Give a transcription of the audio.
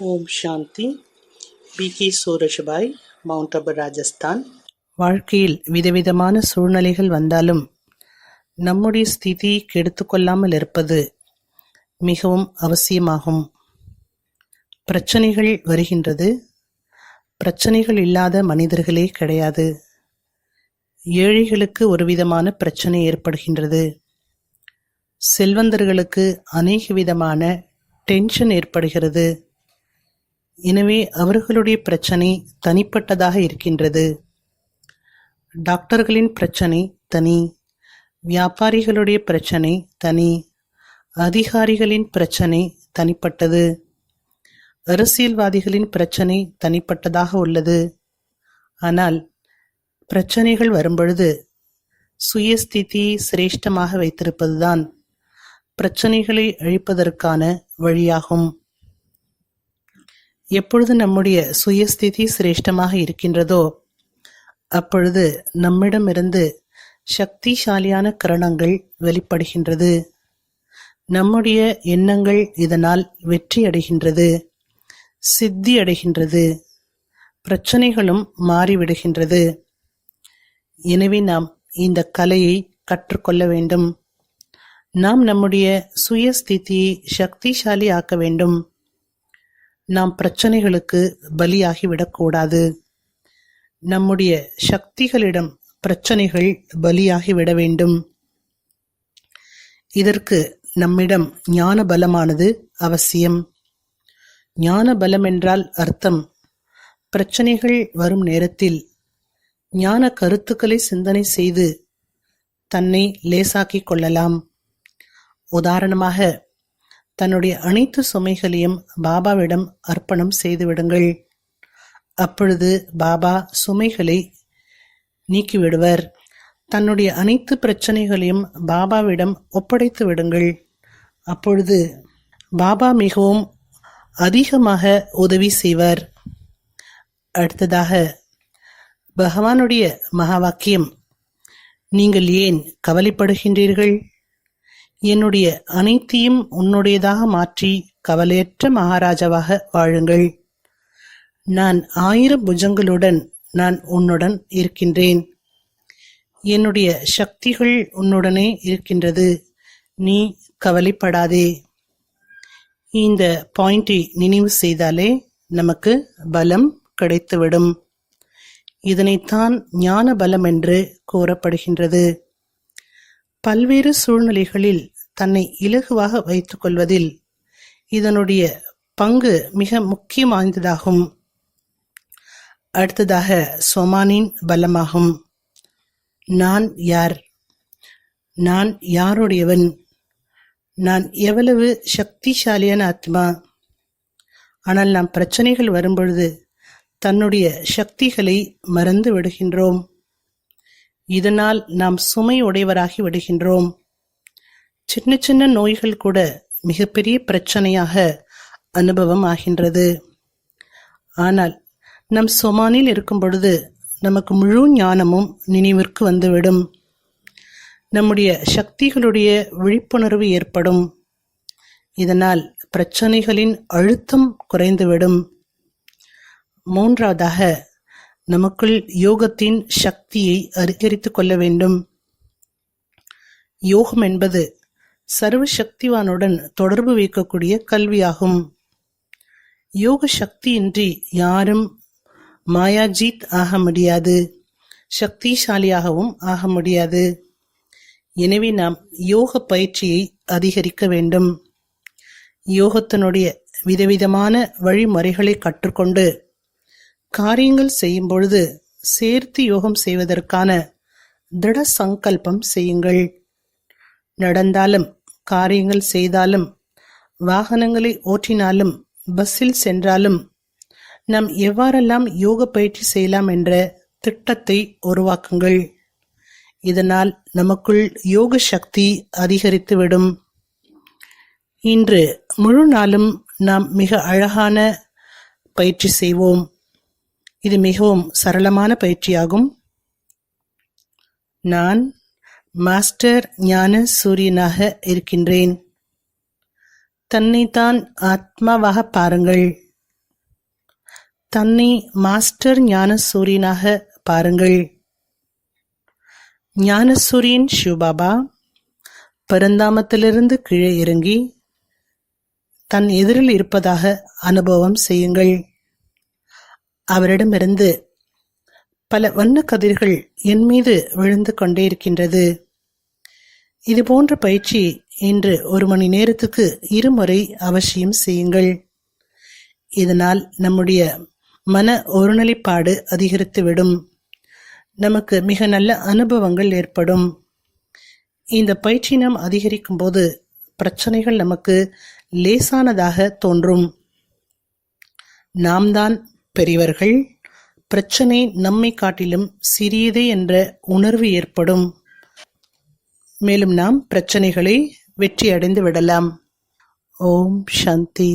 ஓம் சாந்தி. B K. Surajbhai, mount Abu, Rajasthan. வாழ்க்கையில் விதவிதமான சூழ்நிலைகள் வந்தாலும் நம்முடைய ஸ்திதி கெடுத்துக்கொள்ளாமல் இருப்பது மிகவும் அவசியமாகும். பிரச்சனைகள் வருகின்றது. பிரச்சனைகள் இல்லாத மனிதர்களே கிடையாது. ஏழைகளுக்கு ஒரு விதமான பிரச்சனை ஏற்படுகின்றது. செல்வந்தர்களுக்கு அநேக விதமான டென்ஷன் ஏற்படுகிறது. எனவே அவர்களுடைய பிரச்சனை தனிப்பட்டதாக இருக்கின்றது. டாக்டர்களின் பிரச்சனை தனி, வியாபாரிகளுடைய பிரச்சனை தனி, அதிகாரிகளின் பிரச்சனை தனிப்பட்டது, அரசியல்வாதிகளின் பிரச்சனை தனிப்பட்டதாக உள்ளது. ஆனால் பிரச்சனைகள் வரும்பொழுது சுயஸ்திதி சிரேஷ்டமாக வைத்திருப்பதுதான் பிரச்சனைகளை அழிப்பதற்கான வழியாகும். எப்பொழுது நம்முடைய சுயஸ்திதி சிரேஷ்டமாக இருக்கின்றதோ அப்பொழுது நம்மிடமிருந்து சக்திசாலியான கரணங்கள் வெளிப்படுகின்றது. நம்முடைய எண்ணங்கள் இதனால் வெற்றி அடைகின்றது, சித்தி அடைகின்றது, பிரச்சனைகளும் மாறிவிடுகின்றது. எனவே நாம் இந்த கலையை கற்றுக்கொள்ள வேண்டும். நாம் நம்முடைய சுயஸ்திதியை சக்திசாலி ஆக்க வேண்டும். நாம் பிரச்சனைகளுக்கு பலியாகிவிடக்கூடாது. நம்முடைய சக்திகளிடம் பிரச்சனைகள் பலியாகிவிட வேண்டும். இதற்கு நம்மிடம் ஞான பலமானது அவசியம். ஞான பலம் என்றால் அர்த்தம், பிரச்சனைகள் வரும் நேரத்தில் ஞான கருத்துக்களை சிந்தனை செய்து தன்னை லேசாக்கிக் கொள்ளலாம். உதாரணமாக, தன்னுடைய அனைத்து சுமைகளையும் பாபாவிடம் அர்ப்பணம் செய்துவிடுங்கள். அப்பொழுது பாபா சுமைகளை நீக்கிவிடுவர். தன்னுடைய அனைத்து பிரச்சனைகளையும் பாபாவிடம் ஒப்படைத்து விடுங்கள். அப்பொழுது பாபா மிகவும் அதிகமாக உதவி செய்வார். அடுத்ததாக பகவானுடைய மகா வாக்கியம், நீங்கள் ஏன் கவலைப்படுகின்றீர்கள்? என்னுடைய அனைத்தையும் உன்னுடையதாக மாற்றி கவலையற்ற மகாராஜாவாக வாழுங்கள். நான் 1000 புஜங்களுடன் நான் உன்னுடன் இருக்கின்றேன். என்னுடைய சக்திகள் உன்னுடனே இருக்கின்றது. நீ கவலைப்படாதே. இந்த பாயிண்டை நினைவு செய்தாலே நமக்கு பலம் கிடைத்துவிடும். இதனைத்தான் ஞான பலம் என்று கூறப்படுகின்றது. பல்வேறு சூழ்நிலைகளில் தன்னை இலகுவாக வைத்துக் கொள்வதில் இதனுடைய பங்கு மிக முக்கியம் வாய்ந்ததாகும். அடுத்ததாக சொமானின் பலமாகும். நான் யார்? நான் யாருடையவன்? நான் எவ்வளவு சக்திசாலியான ஆத்மா? ஆனால் நாம் பிரச்சனைகள் வரும்பொழுது தன்னுடைய சக்திகளை மறந்து விடுகின்றோம். இதனால் நாம் சுமை உடையவராகி விடுகின்றோம். சின்ன சின்ன நோய்கள் கூட மிகப்பெரிய பிரச்சனையாக அனுபவம் ஆகின்றது. ஆனால் நம் சொமானில் இருக்கும் பொழுது நமக்கு முழு ஞானமும் நினைவிற்கு வந்துவிடும். நம்முடைய சக்திகளுடைய விழிப்புணர்வு ஏற்படும். இதனால் பிரச்சனைகளின் அழுத்தம் குறைந்துவிடும். மூன்றாவதாக, நமக்குள் யோகத்தின் சக்தியை அதிகரித்துக் கொள்ள வேண்டும். யோகம் என்பது சர்வ சக்திவானுடன் தொடர்பு வைக்கக்கூடிய கல்வியாகும். யோக சக்தியின்றி யாரும் மாயாஜீத் ஆக முடியாது, சக்திசாலியாகவும் ஆக முடியாது. எனவே நாம் யோக பயிற்சியை அதிகரிக்க வேண்டும். யோகத்தினுடைய விதவிதமான வழிமுறைகளை கற்றுக்கொண்டு காரியங்கள் செய்யும் பொழுது சேர்த்து யோகம் செய்வதற்கான திட சங்கல்பம் செய்யுங்கள். நடந்தாலும், காரியங்கள் செய்தாலும், வாகனங்களை ஓட்டினாலும், பஸ்ஸில் சென்றாலும் நாம் எவ்வாறெல்லாம் யோக பயிற்சி செய்யலாம் என்ற திட்டத்தை உருவாக்குங்கள். இதனால் நமக்குள் யோக சக்தி அதிகரித்துவிடும். இன்று முழு நாளும் நாம் மிக அழகான பயிற்சி செய்வோம். இது மிகவும் சரளமான பயிற்சியாகும். நான் மாஸ்டர் ஞான சூரியனாக இருக்கின்றேன். தன்னைத்தான் ஆத்மாவாக பாருங்கள். தன்னை மாஸ்டர் ஞானசூரியனாக பாருங்கள். ஞானசூரியன் சிவபாபா பரந்தாமத்திலிருந்து கீழே இறங்கி தன் எதிரில் இருப்பதாக அனுபவம் செய்யுங்கள். அவரிடமிருந்து பல வண்ண கதிர்கள் என் மீது விழுந்து கொண்டே இருக்கின்றது. இது போன்ற பயிற்சி இன்று 1 மணி நேரத்துக்கு 2 முறை அவசியம் செய்யுங்கள். இதனால் நம்முடைய மன ஒருநிலைப்பாடு அதிகரித்துவிடும். நமக்கு மிக நல்ல அனுபவங்கள் ஏற்படும். இந்த பயிற்சி நாம் அதிகரிக்கும் போது பிரச்சனைகள் நமக்கு லேசானதாக தோன்றும். நாம் தான் பெரியவர்கள், பிரச்சனை நம்மை காட்டிலும் சிறியதே என்ற உணர்வு ஏற்படும். மேலும் நாம் பிரச்சனைகளை வெற்றி அடைந்து விடலாம். ஓம் சாந்தி.